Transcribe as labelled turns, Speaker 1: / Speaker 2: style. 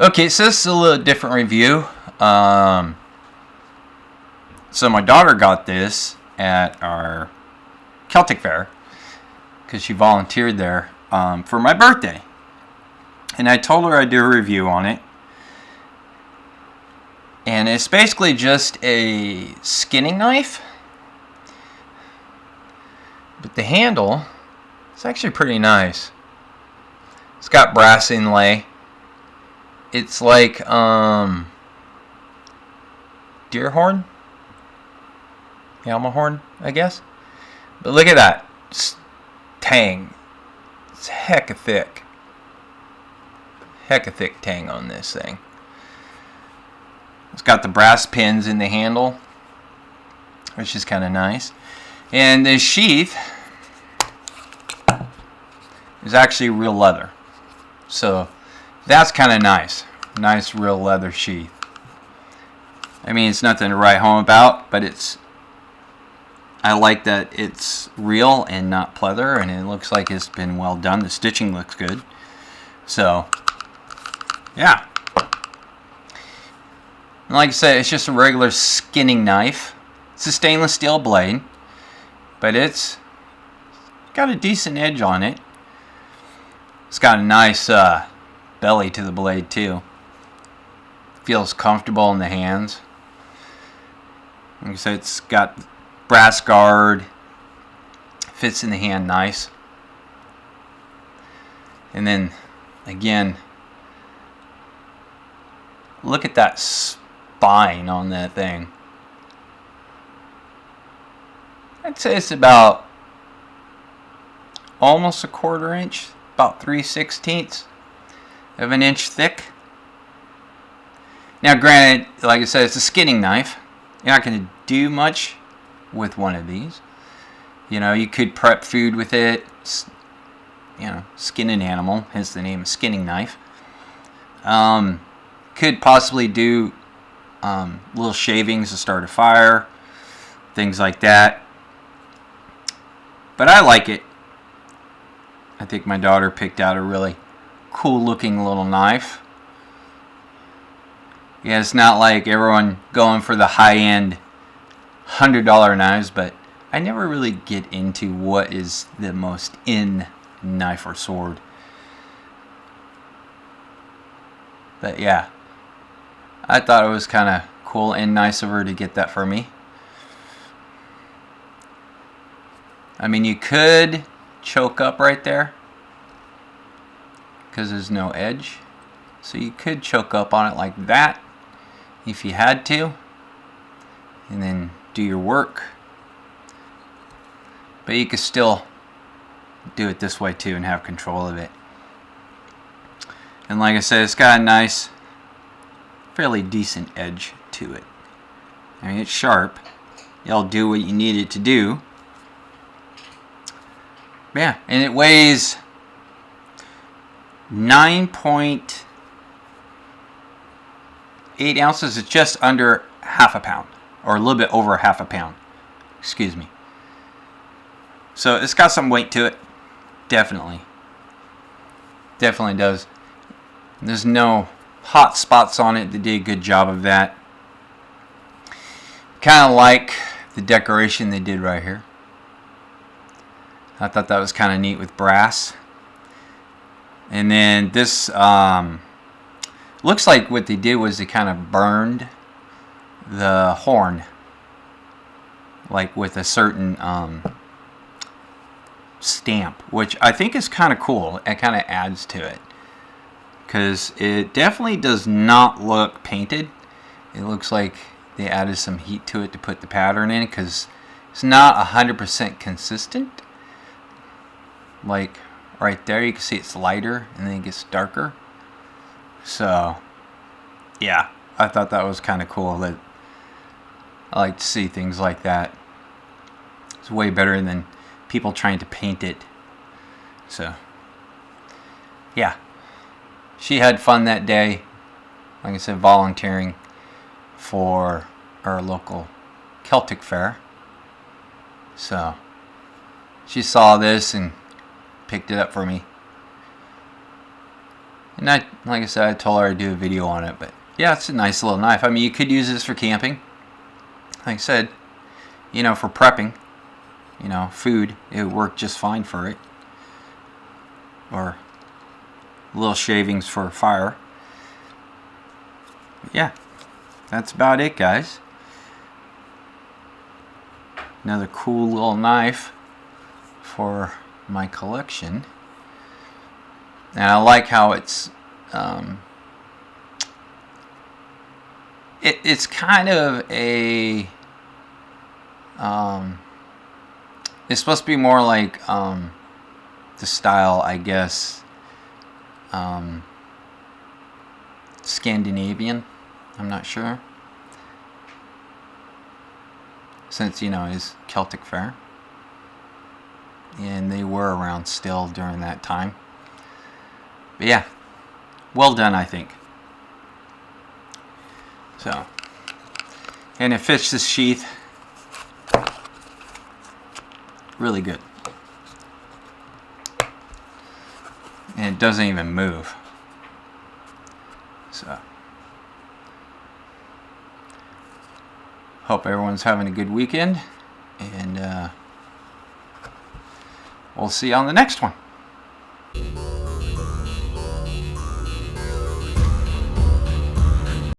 Speaker 1: Okay, so this is a little different review. So my daughter got this at our Celtic fair because she volunteered there for my birthday. And I told her I'd do a review on it. And it's basically just a skinning knife. But the handle is actually pretty nice. It's got brass inlay. It's like deer horn? Camel horn, I guess. But look at that. Tang. It's hecka thick. Hecka thick tang on this thing. It's got the brass pins in the handle, which is kind of nice. And the sheath is actually real leather. So that's kind of nice. Nice real leather sheath. I mean, it's nothing to write home about, but I like that it's real and not pleather, and it looks like it's been well done. The stitching looks good. So, yeah. And like I said, it's just a regular skinning knife. It's a stainless steel blade, but it's got a decent edge on it. It's got a nice belly to the blade too. Feels comfortable in the hands. Like I said, it's got brass guard. Fits in the hand nice. And then again, look at that spine on that thing. I'd say it's about almost a 1/4 inch, about 3/16 of an inch thick. Now granted, like I said, it's a skinning knife. You're not going to do much with one of these. You know, you could prep food with it, you know, skin an animal, hence the name, skinning knife. Could possibly do little shavings to start a fire, things like that. But I like it. I think my daughter picked out a really cool looking little knife. Yeah, it's not like everyone going for the high-end $100 knives, but I never really get into what is the most in knife or sword. But yeah, I thought it was kind of cool and nice of her to get that for me. I mean, you could choke up right there because there's no edge. So you could choke up on it like that if you had to, and then do your work. But you could still do it this way too and have control of it. And like I said, it's got a nice, fairly decent edge to it. I mean, it's sharp. It'll do what you need it to do. Yeah, and it weighs 9.8 ounces. It's just under half a pound, or a little bit over half a pound. Excuse me. So it's got some weight to it. Definitely. Definitely does. There's no hot spots on it. They did a good job of that. Kind of like the decoration they did right here. I thought that was kind of neat with brass. And then this looks like what they did was they kind of burned the horn, like with a certain stamp, which I think is kind of cool. It kind of adds to it, because it definitely does not look painted. It looks like they added some heat to it to put the pattern in, because it's not 100% consistent. Like right there, you can see it's lighter and then it gets darker. So yeah, I thought that was kind of cool. That I like to see things like that. It's way better than people trying to paint it. So yeah, she had fun that day. Like I said, volunteering for our local Celtic fair. So she saw this and picked it up for me. And like I said, I told her I'd do a video on it, but yeah, it's a nice little knife. I mean, you could use this for camping. Like I said, you know, for prepping, you know, food, it would work just fine for it. Or little shavings for fire. But yeah, that's about it, guys. Another cool little knife for my collection. And I like how it's it's kind of a it's supposed to be more like the style, I guess, Scandinavian. I'm not sure, since, you know, it's Celtic fair, and they were around still during that time. But yeah, well done, I think. So, and it fits this sheath really good, and it doesn't even move. So, hope everyone's having a good weekend, and we'll see you on the next one.